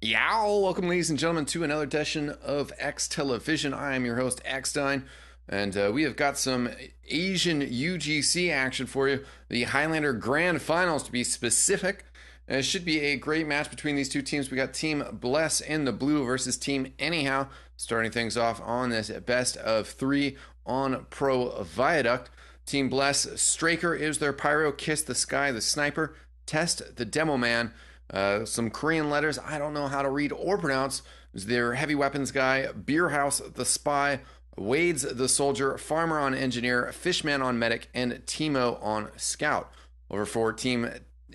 Yow! Welcome, ladies and gentlemen, to another edition of eXtelevision. I am your host, eXtine, and we have got some Asian UGC action for you. The Highlander Grand Finals, to be specific. It should be a great match between these two teams. We got Team Bless in the blue versus Team Anyhow, starting things off on this best of three on Pro Viaduct. Team Bless, Straker is their pyro, Kiss the Sky, the sniper, Test the Demo Man. Some Korean letters I don't know how to read or pronounce. Is their heavy weapons guy, Beerhouse the spy, Wade's the soldier, Farmer on engineer, Fishman on medic, and Timo on scout. Over for Team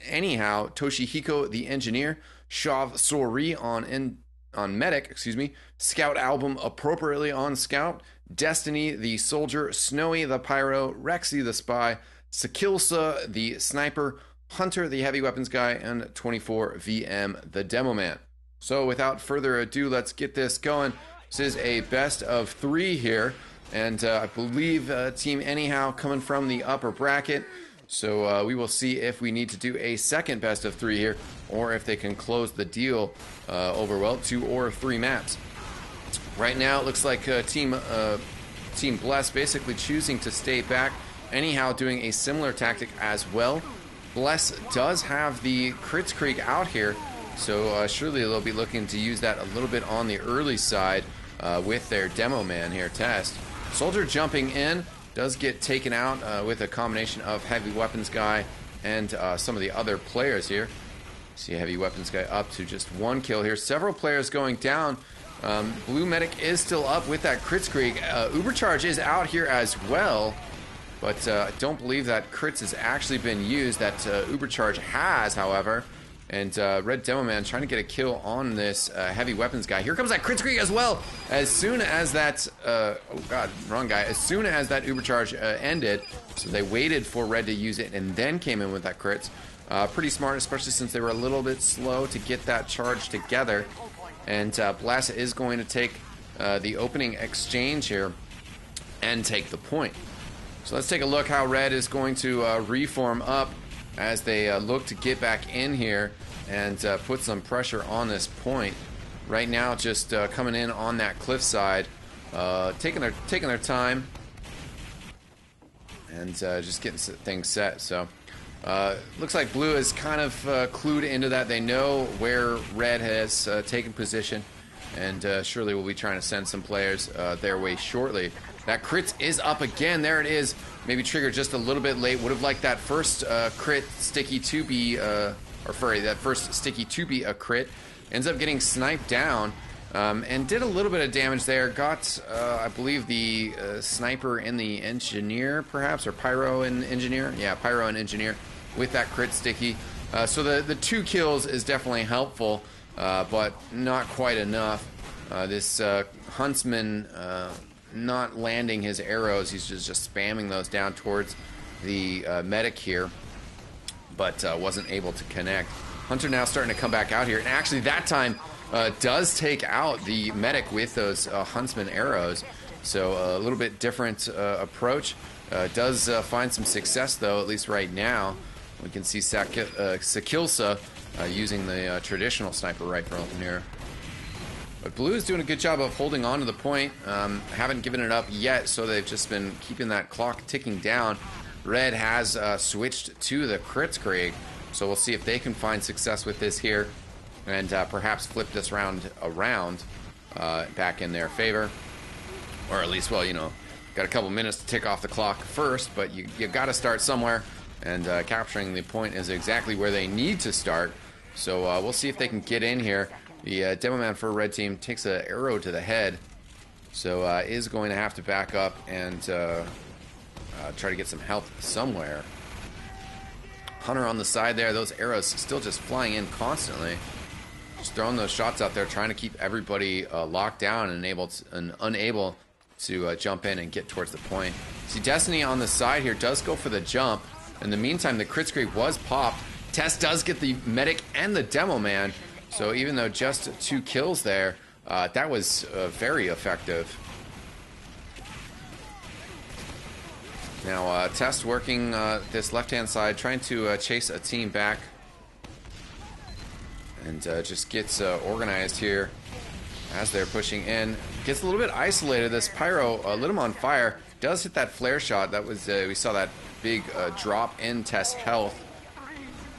Anyhow, Toshihiko the engineer, Shav Sori on medic, Scout Album appropriately on scout, Destiny the soldier, Snowy the pyro, Rexy the spy, Sakilsa the sniper, Hunter the heavy weapons guy, and 24 VM the demo man. So without further ado, let's get this going. This is a best of three here, and I believe Team Anyhow coming from the upper bracket. So we will see if we need to do a second best of three here, or if they can close the deal over, well, 2 or 3 maps. Right now, it looks like Team Bless basically choosing to stay back. Anyhow doing a similar tactic as well. Bless does have the Crits Creek out here, so surely they'll be looking to use that a little bit on the early side with their demo man here, Test. Soldier jumping in, does get taken out with a combination of heavy weapons guy and some of the other players here. See a heavy weapons guy up to just 1 kill here. Several players going down. Blue medic is still up with that Crits Creek. Ubercharge is out here as well, but I don't believe that crits has actually been used. That Ubercharge has, however. And Red Demo Man trying to get a kill on this heavy weapons guy. Here comes that Crits Creek as well. As soon as that, oh god, wrong guy. As soon as that Ubercharge ended, so they waited for Red to use it and then came in with that crits. Pretty smart, especially since they were a little bit slow to get that charge together. And Blast is going to take the opening exchange here and take the point. So let's take a look how Red is going to reform up as they look to get back in here and put some pressure on this point. Right now, just coming in on that cliffside, taking their time and just getting things set. So looks like Blue is kind of clued into that. They know where Red has taken position, and surely we'll be trying to send some players their way shortly. That crit is up again. There it is. Maybe triggered just a little bit late. Would have liked that first crit sticky to be, that first sticky to be a crit. Ends up getting sniped down and did a little bit of damage there. Got, I believe, the sniper and the engineer, perhaps, or pyro and engineer. Yeah, pyro and engineer with that crit sticky. So the 2 kills is definitely helpful, but not quite enough. This huntsman not landing his arrows. He's just spamming those down towards the medic here, but wasn't able to connect. Hunter now starting to come back out here, and actually that time does take out the medic with those huntsman arrows. So a little bit different approach. Does find some success though, at least right now. We can see Sakilsa using the traditional sniper rifle here. But Blue is doing a good job of holding on to the point. Haven't given it up yet, so they've just been keeping that clock ticking down. Red has switched to the Crits Creek, so we'll see if they can find success with this here and perhaps flip this round around back in their favor. Or at least, well, you know, got a couple minutes to tick off the clock first, but you got to start somewhere, and capturing the point is exactly where they need to start. So we'll see if they can get in here. The demo man for a red team takes an arrow to the head, so is going to have to back up and try to get some help somewhere. Hunter on the side there, those arrows still just flying in constantly. Just throwing those shots out there, trying to keep everybody locked down and unable to jump in and get towards the point. See, Destiny on the side here does go for the jump. In the meantime, the Crits Creek was popped. Tess does get the medic and the demo man. So even though just 2 kills there, that was very effective. Now Test working this left-hand side, trying to chase a team back. and just gets organized here as they're pushing in. Gets a little bit isolated. This pyro lit him on fire. Does hit that flare shot. That was we saw that big drop in Test health.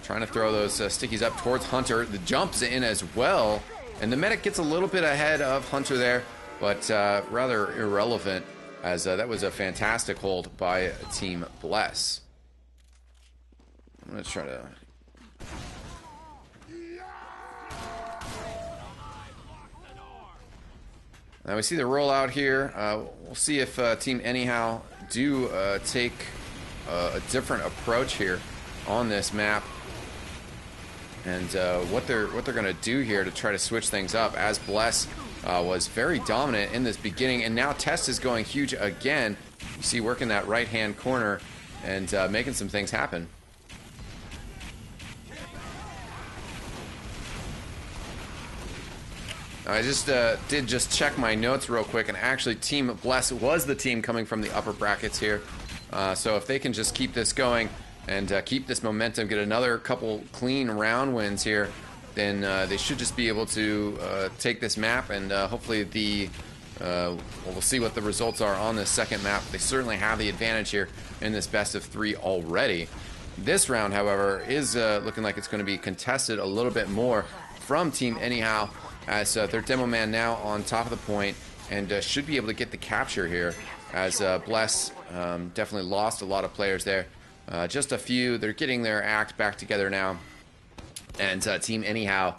Trying to throw those stickies up towards Hunter. The jumps in as well, and the medic gets a little bit ahead of Hunter there, but rather irrelevant, as that was a fantastic hold by Team Bless. I'm gonna try to. Now we see the rollout here. We'll see if Team Anyhow do take a different approach here on this map, and what they're going to do here to try to switch things up, as Bless was very dominant in this beginning, and now Test is going huge again. You see, working that right-hand corner and making some things happen. I just did check my notes real quick, and actually Team Bless was the team coming from the upper brackets here. So if they can just keep this going and keep this momentum, get another couple clean round wins here, then they should just be able to take this map, and hopefully we'll see what the results are on this second map. They certainly have the advantage here in this best of 3 already. This round, however, is looking like it's going to be contested a little bit more from Team Anyhow, as their demo man now on top of the point, and should be able to get the capture here, as Bless definitely lost a lot of players there. Just a few. They're getting their act back together now, and Team Anyhow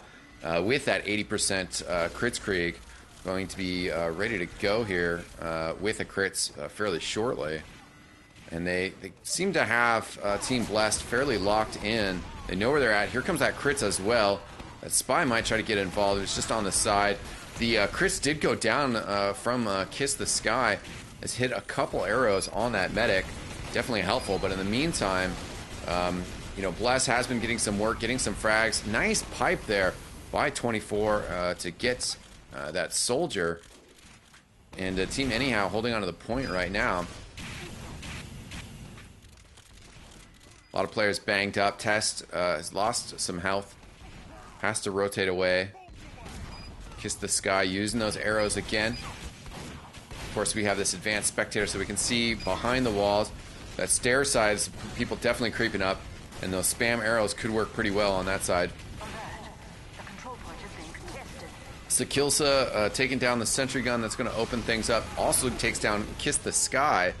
with that 80% Kritzkrieg going to be ready to go here with a crits fairly shortly. And they seem to have Team Blessed fairly locked in. They know where they're at. Here comes that crits as well. That Spy might try to get involved. It's just on the side. The crits did go down from Kiss the Sky. Has hit a couple arrows on that medic. Definitely helpful, but in the meantime, you know, Bless has been getting some work, getting some frags. Nice pipe there by 24 to get that soldier. And Team Anyhow holding onto the point right now. A lot of players banged up. Test has lost some health. Has to rotate away. Kiss the Sky using those arrows again. Of course, we have this advanced spectator, so we can see behind the walls. That stair side is people definitely creeping up, and those spam arrows could work pretty well on that side. Sakilsa taking down the sentry gun. That's going to open things up. Also takes down Kiss the Sky.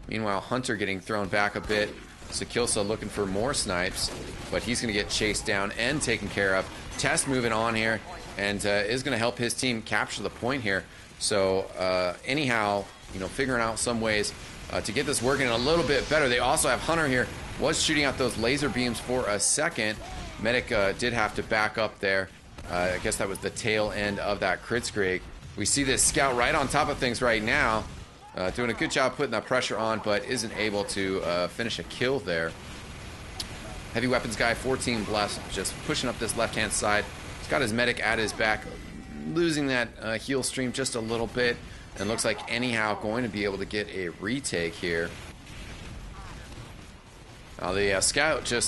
Meanwhile, Hunter getting thrown back a bit. Sakilsa looking for more snipes, but he's going to get chased down and taken care of. Test moving on here, and is going to help his team capture the point here. So Anyhow, you know, figuring out some ways to get this working a little bit better. They also have Hunter here. Was shooting out those laser beams for a second. Medic did have to back up there. I guess that was the tail end of that Kritzkrieg. We see this scout right on top of things right now. Doing a good job putting that pressure on, but isn't able to finish a kill there. Heavy weapons guy, 14 Bless, just pushing up this left-hand side. He's got his medic at his back, losing that heal stream just a little bit. And looks like Anyhow going to be able to get a retake here. Now the scout the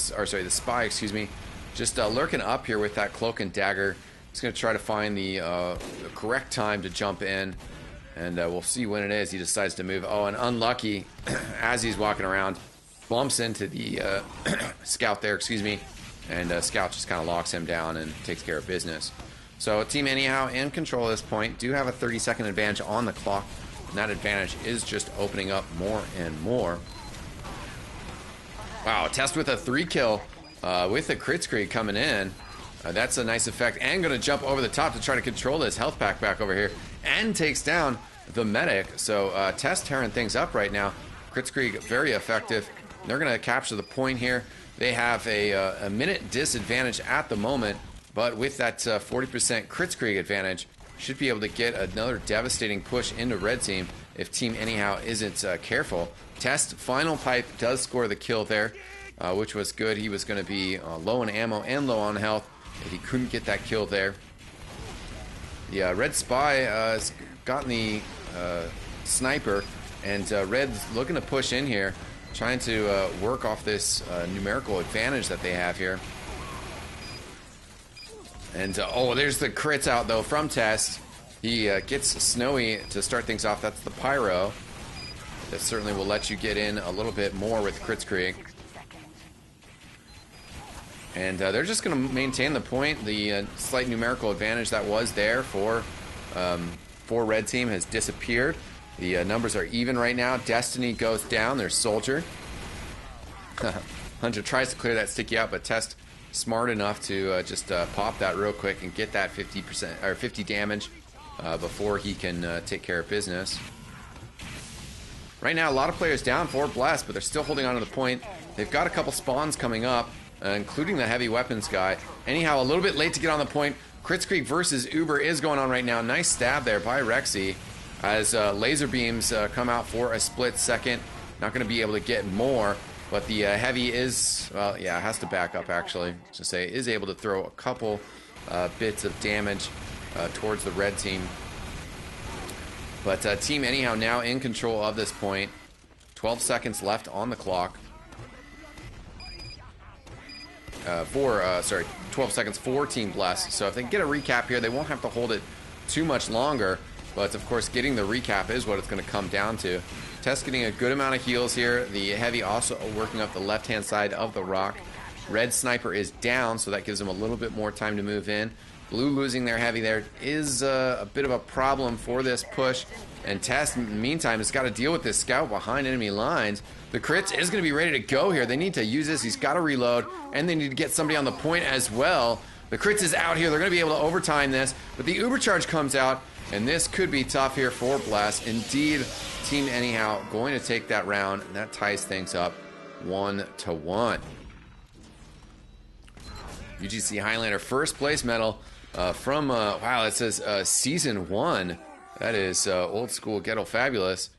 Spy, excuse me, just lurking up here with that cloak and dagger. He's going to try to find the correct time to jump in. And we'll see when it is he decides to move. Oh, and unlucky, as he's walking around, bumps into the scout there, excuse me. And scout just kind of locks him down and takes care of business. So Team Anyhow in control at this point. Do have a 30-second advantage on the clock. And that advantage is just opening up more and more. Wow, Test with a 3-kill with the Kritzkrieg coming in. That's a nice effect. And going to jump over the top to try to control this health pack back over here. And takes down the medic. So Test tearing things up right now. Kritzkrieg very effective. They're going to capture the point here. They have a minute disadvantage at the moment. But with that 40% Kritzkrieg advantage, should be able to get another devastating push into Red Team if Team Anyhow isn't careful. Test final pipe does score the kill there, which was good. He was going to be low on ammo and low on health if he couldn't get that kill there. The Red Spy has gotten the sniper, and Red's looking to push in here, trying to work off this numerical advantage that they have here. And oh, there's the crits out though from Test. He gets Snowy to start things off. That's the Pyro. That certainly will let you get in a little bit more with Kritzkrieg. And they're just going to maintain the point. The slight numerical advantage that was there for Red Team has disappeared. The numbers are even right now. Destiny goes down. There's Soldier. Hunter tries to clear that sticky out, but Test smart enough to just pop that real quick and get that 50% or 50 damage before he can take care of business. Right now, a lot of players down for Blast, but they're still holding on to the point. They've got a couple spawns coming up, including the heavy weapons guy. Anyhow, a little bit late to get on the point. Kritzkrieg versus Uber is going on right now. Nice stab there by Rexy as laser beams come out for a split second. Not going to be able to get more, but the heavy is, well, yeah, has to back up actually. To say, is able to throw a couple bits of damage towards the red team. But Team Anyhow now in control of this point. 12 seconds left on the clock. 12 seconds for Team Bless. So if they can get a recap here, they won't have to hold it too much longer. But of course, getting the recap is what it's going to come down to. Test getting a good amount of heals here. The heavy also working up the left-hand side of the rock. Red Sniper is down, so that gives them a little bit more time to move in. Blue losing their heavy there is a bit of a problem for this push. And Test, in the meantime, has got to deal with this scout behind enemy lines. The crits is going to be ready to go here. They need to use this. He's got to reload, and they need to get somebody on the point as well. The crits is out here. They're going to be able to overtime this, but the Uber charge comes out, and this could be tough here for Blast. Indeed, Team Anyhow going to take that round, and that ties things up 1-1. UGC Highlander first place medal from, wow, it says Season 1. That is old school Ghetto Fabulous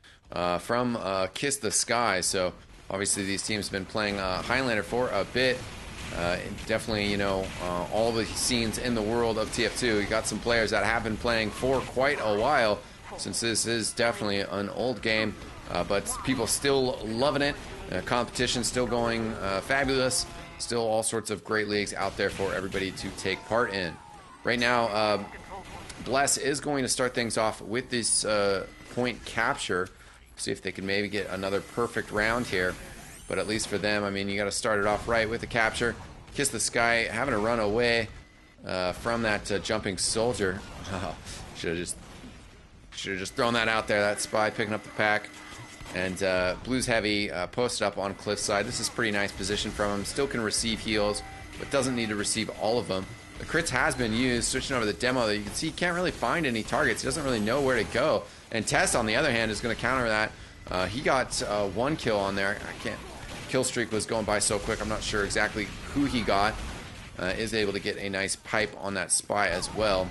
from Kiss the Sky. So obviously these teams have been playing Highlander for a bit. Definitely, you know, all the scenes in the world of TF2. You got some players that have been playing for quite a while, since this is definitely an old game, but people still loving it. Competition still going fabulous. Still all sorts of great leagues out there for everybody to take part in. Right now, Bless is going to start things off with this point capture. See if they can maybe get another perfect round here. But at least for them, I mean, you got to start it off right with the capture. Kiss the Sky having to run away from that jumping soldier. Should have just thrown that out there. That spy picking up the pack. And Blues Heavy posted up on cliffside. This is pretty nice position from him. Still can receive heals, but doesn't need to receive all of them. The crits has been used. Switching over to the demo, that you can see he can't really find any targets. He doesn't really know where to go. And Test, on the other hand, is going to counter that. He got one kill on there. I can't. Kill streak was going by so quick. I'm not sure exactly who he got. Is able to get a nice pipe on that spy as well.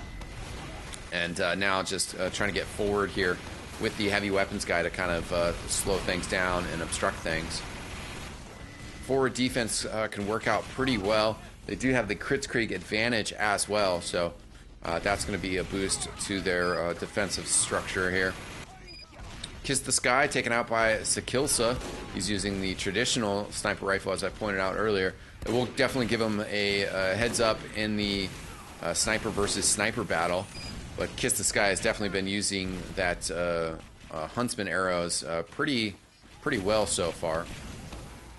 And now just trying to get forward here with the heavy weapons guy to kind of slow things down and obstruct things. Forward defense can work out pretty well. They do have the Kritzkrieg advantage as well, so that's going to be a boost to their defensive structure here. Kiss the Sky taken out by Sakilsa. He's using the traditional sniper rifle, as I pointed out earlier. It will definitely give him a heads up in the sniper versus sniper battle. But Kiss the Sky has definitely been using that Huntsman arrows pretty well so far.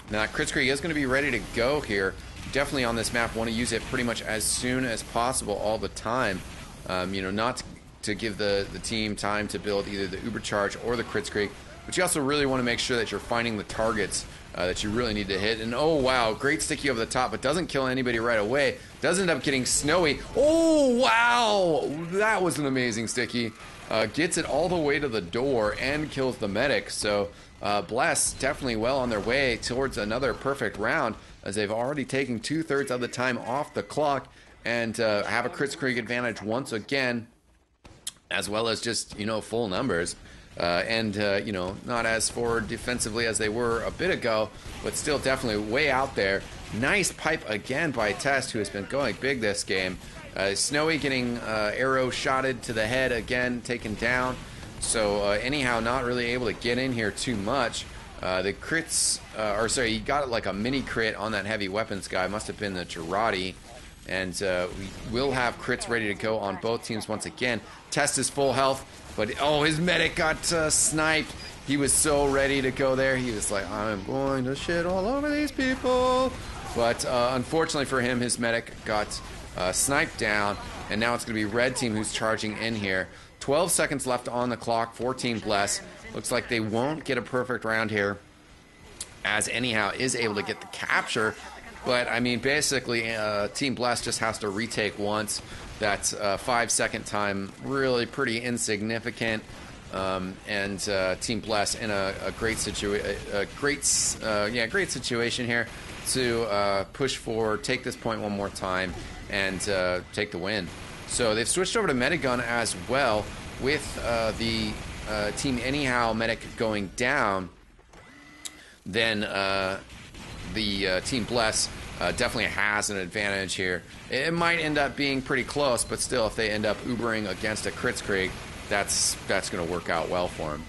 Now, Kritzkrieg is going to be ready to go here. Definitely on this map, want to use it pretty much as soon as possible all the time. You know, not to give the team time to build either the Uber Charge or the Kritzkrieg, but you also really want to make sure that you're finding the targets that you really need to hit. And oh wow, great sticky over the top, but doesn't kill anybody right away. Does end up getting Snowy. Oh wow, that was an amazing sticky. Gets it all the way to the door and kills the medic. So Bless definitely well on their way towards another perfect round, as they've already taken 2/3 of the time off the clock and have a Kritzkrieg advantage once again, as well as just, you know, full numbers. You know, not as forward defensively as they were a bit ago, but still definitely way out there. Nice pipe again by Test, who has been going big this game. Snowy getting arrow shotted to the head again, taken down. So anyhow, not really able to get in here too much. The crits, he got like a mini crit on that heavy weapons guy. Must have been the Girardi. And we will have crits ready to go on both teams once again. Test is full health, but oh, his medic got sniped. He was so ready to go there. He was like, I'm going to shit all over these people. But unfortunately for him, his medic got sniped down. And now it's going to be red team who's charging in here. 12 seconds left on the clock for Team Bless. Looks like they won't get a perfect round here, as anyhow is able to get the capture. But I mean, basically, Team Bless just has to retake once. That's 5-second time, really pretty insignificant. And Team Bless in a great great situation here to push forward, take this point one more time, and take the win. So they've switched over to Medigun as well, with the Team Anyhow medic going down. Then the Team Bless definitely has an advantage here. It might end up being pretty close, but still, if they end up Ubering against a Kritzkrieg, that's going to work out well for him.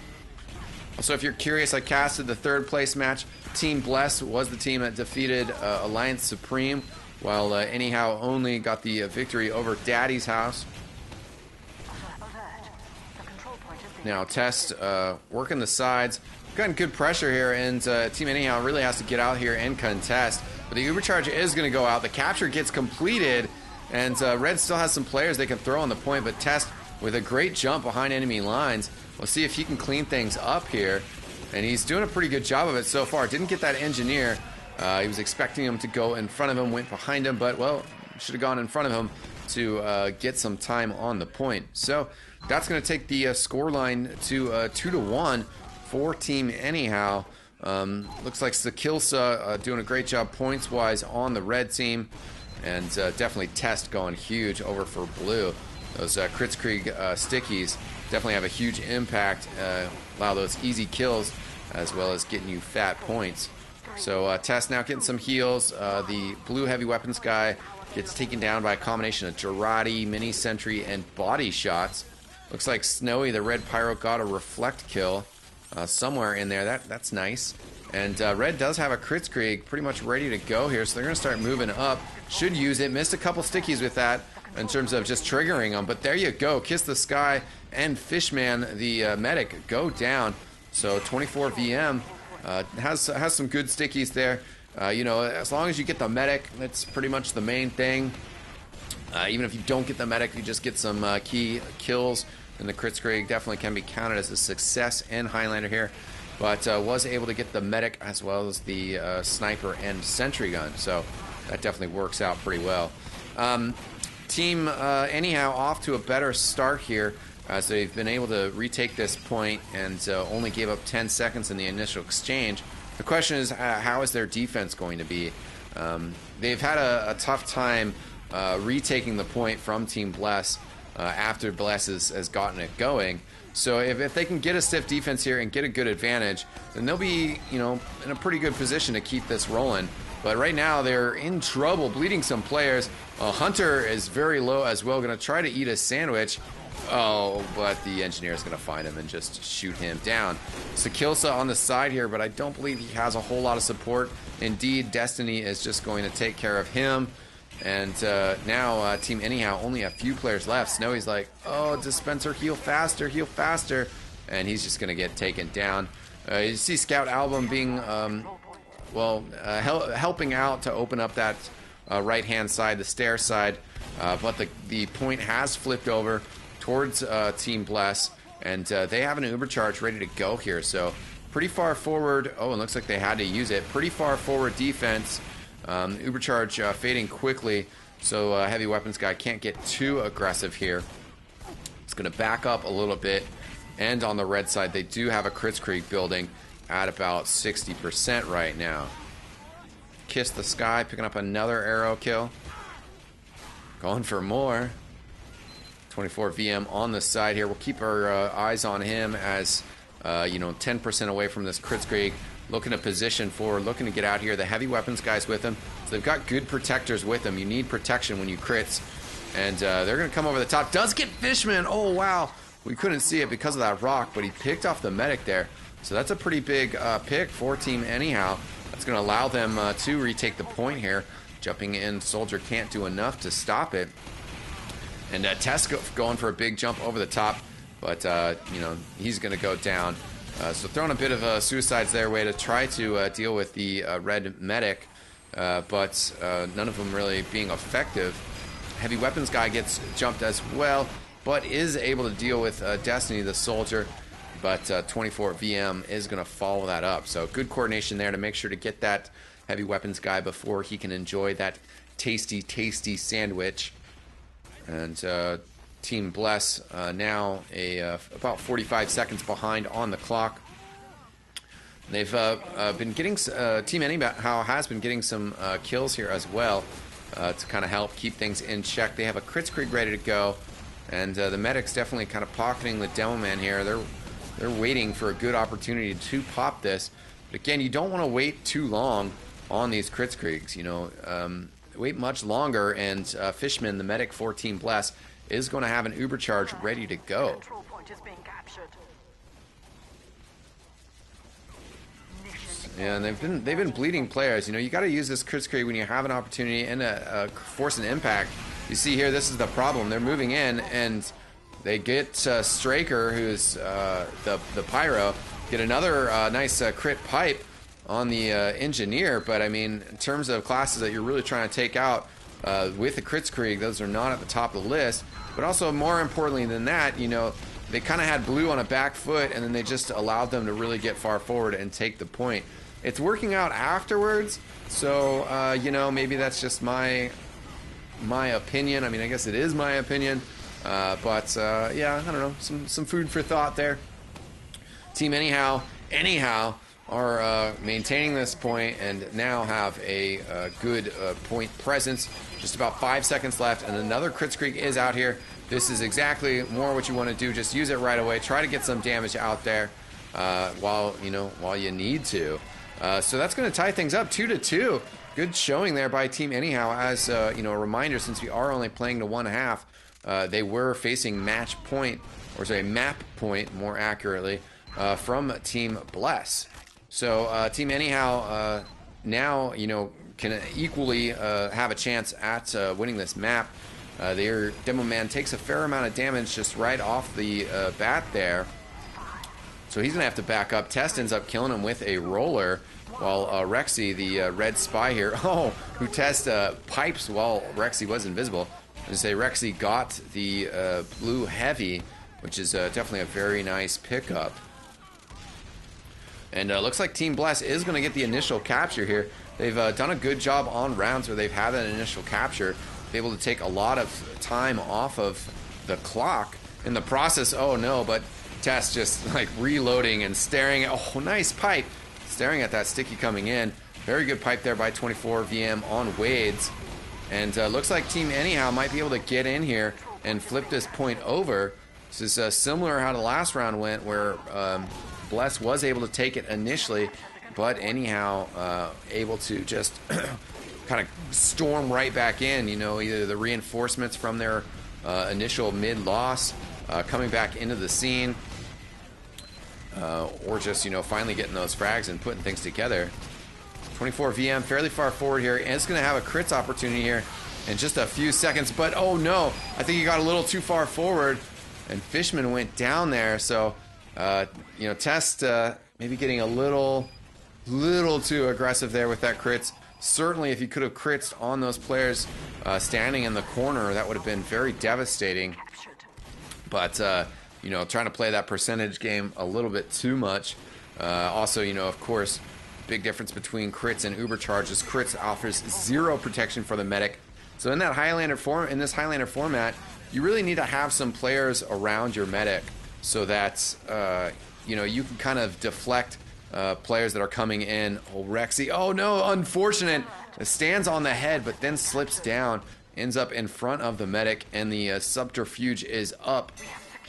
So if you're curious, I casted the third place match. Team Bless was the team that defeated Alliance Supreme, while Anyhow only got the victory over Daddy's House. Now Test working the sides. Gotten good pressure here, and Team Anyhow really has to get out here and contest. But the Ubercharge is going to go out. The capture gets completed, and Red still has some players they can throw on the point, but Test with a great jump behind enemy lines. We'll see if he can clean things up here, and he's doing a pretty good job of it so far. Didn't get that engineer. He was expecting him to go in front of him, went behind him, but, well, should have gone in front of him to get some time on the point. So that's going to take the scoreline to 2-1 for Team Anyhow. Looks like Sakilsa doing a great job points-wise on the red team, and definitely Test going huge over for blue. Those Kritzkrieg stickies definitely have a huge impact, allow those easy kills as well as getting you fat points. So Test now getting some heals. The blue heavy weapons guy gets taken down by a combination of Girardi, mini sentry, and body shots. Looks like Snowy, the red pyro, got a reflect kill somewhere in there. That's nice. And Red does have a Kritzkrieg pretty much ready to go here, so they're going to start moving up. Should use it. Missed a couple stickies with that in terms of just triggering them, but there you go. Kiss the Sky and Fishman, the medic, go down. So 24 VM has some good stickies there. You know, as long as you get the medic, that's pretty much the main thing. Even if you don't get the medic, you just get some key kills, and the Kritzkrieg definitely can be counted as a success in Highlander here. But was able to get the medic as well as the sniper and sentry gun, so that definitely works out pretty well. Team Anyhow off to a better start here, as they've been able to retake this point and only gave up 10 seconds in the initial exchange. The question is, how is their defense going to be? They've had a tough time retaking the point from Team Bless after Bless has gotten it going. So if they can get a stiff defense here and get a good advantage, then they'll be, you know, in a pretty good position to keep this rolling. But right now they're in trouble, bleeding some players. Hunter is very low as well, going to try to eat a sandwich. Oh, but the engineer is going to find him and just shoot him down. Sakilsa on the side here, but I don't believe he has a whole lot of support. Indeed, Destiny is just going to take care of him. And now Team Anyhow, only a few players left. Snowy's like, oh, Dispenser, heal faster, heal faster. And he's just going to get taken down. You see Scout Album being, helping out to open up that right-hand side, the stair side. But the point has flipped over towards Team Bless. And they have an Ubercharge ready to go here. So pretty far forward. Oh, it looks like they had to use it. Pretty far forward defense. Ubercharge fading quickly, so heavy weapons guy can't get too aggressive here. It's going to back up a little bit, and on the red side they do have a Kritzkrieg building at about 60% right now. Kiss the Sky picking up another arrow kill, going for more. 24 VM on the side here. We'll keep our eyes on him as 10% away from this Kritzkrieg. Looking to position forward, looking to get out here. The heavy weapons guys with him. So they've got good protectors with them. You need protection when you crits. And they're going to come over the top. Does get Fishman. Oh, wow. We couldn't see it because of that rock, but he picked off the medic there. So that's a pretty big pick for Team Anyhow. That's going to allow them to retake the point here. Jumping in, soldier can't do enough to stop it. And Tess going for a big jump over the top, but you know, he's going to go down. So throwing a bit of suicides their way to try to deal with the red medic, but none of them really being effective. Heavy weapons guy gets jumped as well, but is able to deal with Destiny, the soldier. But 24 VM is going to follow that up. So good coordination there to make sure to get that heavy weapons guy before he can enjoy that tasty, tasty sandwich. And Team Bless now about 45 seconds behind on the clock. They've been getting, Team Anyhow has been getting some kills here as well to kind of help keep things in check. They have a Kritzkrieg ready to go, and the medic's definitely kind of pocketing the demo man here. They're waiting for a good opportunity to pop this. But again, you don't want to wait too long on these Kritzkriegs. You know, wait much longer, and Fishman, the medic for Team Bless, is going to have an Uber charge ready to go. Yeah, and they've been bleeding players. You know, you got to use this Kritzkrieg when you have an opportunity and force an impact. You see here, this is the problem. They're moving in, and they get Straker, who's the pyro, get another nice crit pipe on the engineer. But I mean, in terms of classes that you're really trying to take out with the Kritzkrieg, those are not at the top of the list. But also, more importantly than that, you know, they kind of had blue on a back foot, and then they just allowed them to really get far forward and take the point. It's working out afterwards, so you know, maybe that's just my opinion. I mean, I guess it is my opinion, but yeah, I don't know. Some food for thought there. Team Anyhow are maintaining this point and now have a good point presence. Just about 5 seconds left, and another Kritzkrieg is out here. This is exactly more what you want to do. Just use it right away. Try to get some damage out there while you need to. So that's going to tie things up 2-2. Good showing there by Team Anyhow. As you know, a reminder, since we are only playing to one half, they were facing map point, more accurately, from Team Bless. So Team Anyhow now, you know, can equally have a chance at winning this map. Their demo man takes a fair amount of damage just right off the bat there. So he's going to have to back up. Test ends up killing him with a roller, while Rexy, the red spy here, who Test pipes while Rexy was invisible. I say Rexy got the blue heavy, which is definitely a very nice pickup. And looks like Team Bless is going to get the initial capture here. They've done a good job on rounds where they've had that initial capture, able to take a lot of time off of the clock in the process. Oh no, but Tess just like reloading and staring at, oh, nice pipe, staring at that sticky coming in. Very good pipe there by 24 VM on Wades. And looks like Team Anyhow might be able to get in here and flip this point over. This is similar how the last round went, where Bless was able to take it initially, but Anyhow able to just kind of storm right back in. You know, either the reinforcements from their initial mid-loss coming back into the scene, or just, you know, finally getting those frags and putting things together. 24 VM, fairly far forward here, and it's going to have a crits opportunity here in just a few seconds. But oh no, I think he got a little too far forward, and Fishman went down there. So, you know, Test maybe getting a little too aggressive there with that crits. Certainly, if he could have crits on those players standing in the corner, that would have been very devastating. But, you know, trying to play that percentage game a little bit too much. Also, you know, of course, big difference between crits and uber charges. Crits offers 0 protection for the medic. So in that Highlander Highlander format, you really need to have some players around your medic so that you know, you can kind of deflect players that are coming in. Oh, Rexy, oh no, unfortunate. It stands on the head, but then slips down, ends up in front of the medic, and the subterfuge is up.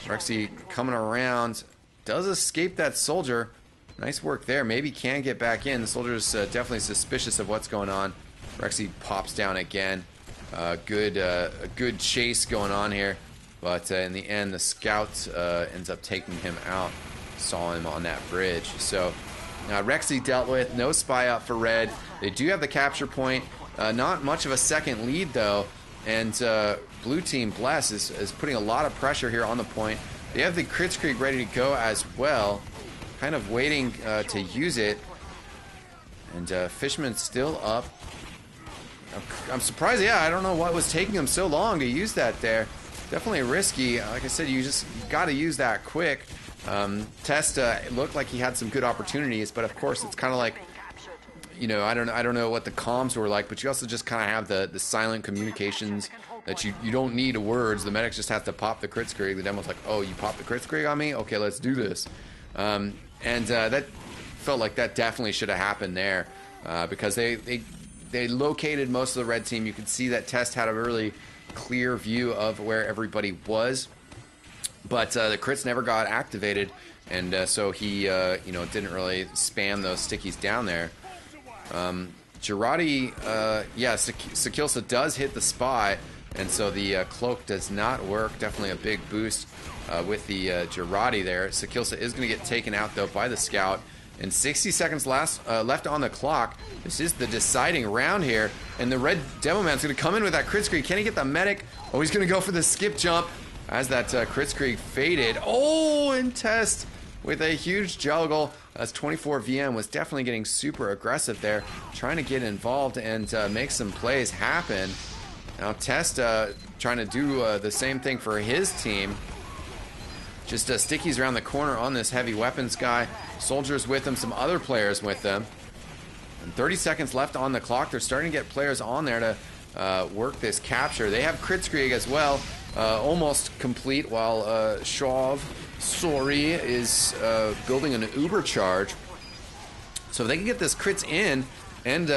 Rexy coming around, does escape that soldier. Nice work there. Maybe can get back in. The soldier's definitely suspicious of what's going on. Rexy pops down again. A good chase going on here, but in the end, the scout ends up taking him out. Saw him on that bridge. So Rexy dealt with. No spy out for red. They do have the capture point. Not much of a second lead, though. And blue team Bless is putting a lot of pressure here on the point. They have the Kritzkrieg ready to go as well. Kind of waiting to use it. And Fishman's still up. I'm surprised, yeah, I don't know what was taking him so long to use that there. Definitely risky. Like I said, you got to use that quick. Test looked like he had some good opportunities, but of course it's kind of like, you know, I don't know what the comms were like, but you also just kind of have the silent communications that you don't need words. The medics just have to pop the Kritzkrieg. The demo's like, oh, you popped the Kritzkrieg on me? Okay, let's do this. And that felt like that definitely should have happened there because they located most of the red team. You could see that Test had a really clear view of where everybody was, but the crits never got activated, and so he didn't really spam those stickies down there. Girardi, Sakilsa does hit the spot, and so the cloak does not work. Definitely a big boost with the Girardi there. Sakilsa is going to get taken out, though, by the scout. And 60 seconds left on the clock. This is the deciding round here. And the red Demo Man's going to come in with that Kritzkrieg. Can he get the medic? Oh, he's going to go for the skip jump as that Kritzkrieg faded. Oh, and Test with a huge juggle. As 24 VM was definitely getting super aggressive there, trying to get involved and make some plays happen. Now Test trying to do the same thing for his team. Just stickies around the corner on this heavy weapons guy. Soldiers with him, some other players with them. And 30 seconds left on the clock. They're starting to get players on there to work this capture. They have Kritzkrieg as well, almost complete, while Shov, is building an Uber charge. So if they can get this crits in and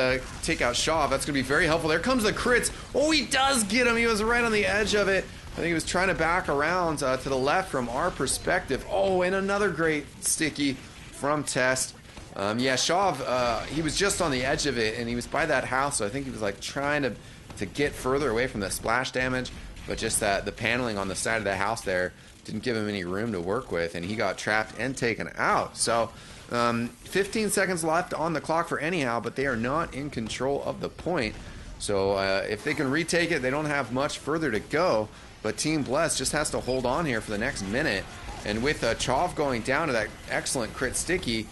take out Shov, that's going to be very helpful. There comes the crits. Oh, he does get him. He was right on the edge of it. I think he was trying to back around to the left from our perspective. Oh, and another great sticky from Test. Shov, he was just on the edge of it, and he was by that house, so I think he was like trying to get further away from the splash damage, but just that the paneling on the side of the house there didn't give him any room to work with, and he got trapped and taken out. So 15 seconds left on the clock for Anyhow, but they are not in control of the point. So if they can retake it, they don't have much further to go. But Team Bless just has to hold on here for the next minute. And with Chov going down to that excellent crit sticky,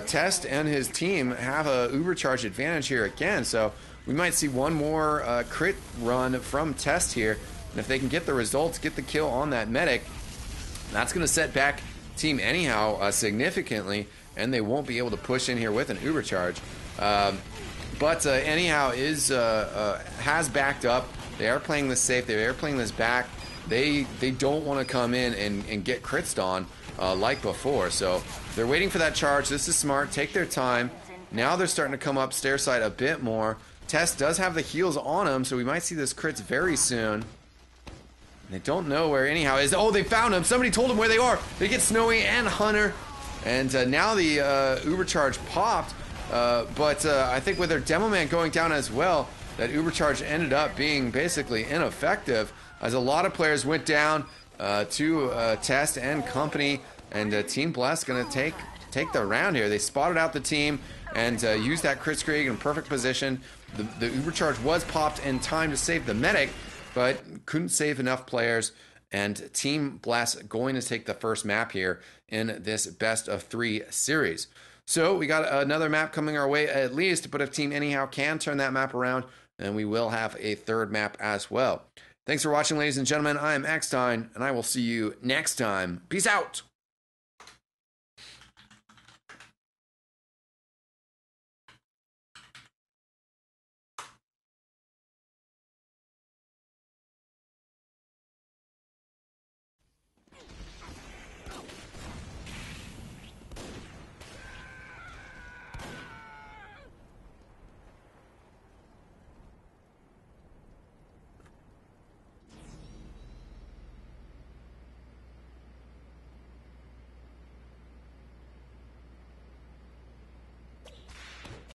Test and his team have a Uber charge advantage here again. So we might see one more crit run from Test here. And if they can get the results, get the kill on that medic, that's going to set back Team Anyhow significantly. And they won't be able to push in here with an Uber charge. But Anyhow has backed up. They are playing this safe. They are playing this back. They don't want to come in and get crits on like before. So they're waiting for that charge. This is smart. Take their time. Now they're starting to come up stair side a bit more. Test does have the heals on him, so we might see this crits very soon. They don't know where Anyhow is. Oh, they found him. Somebody told them where they are. They get Snowy and Hunter. And now the Uber charge popped. But I think with their Demo Man going down as well, that Uber charge ended up being basically ineffective, as a lot of players went down to Test and company, and Team Bless going to take the round here. They spotted out the team and used that Kritzkrieg in perfect position. The Uber charge was popped in time to save the medic, but couldn't save enough players, and Team Bless going to take the first map here in this best of 3 series. So we got another map coming our way at least, but if Team Anyhow can turn that map around, then we will have a third map as well. Thanks for watching, ladies and gentlemen. I am eXtine, and I will see you next time. Peace out!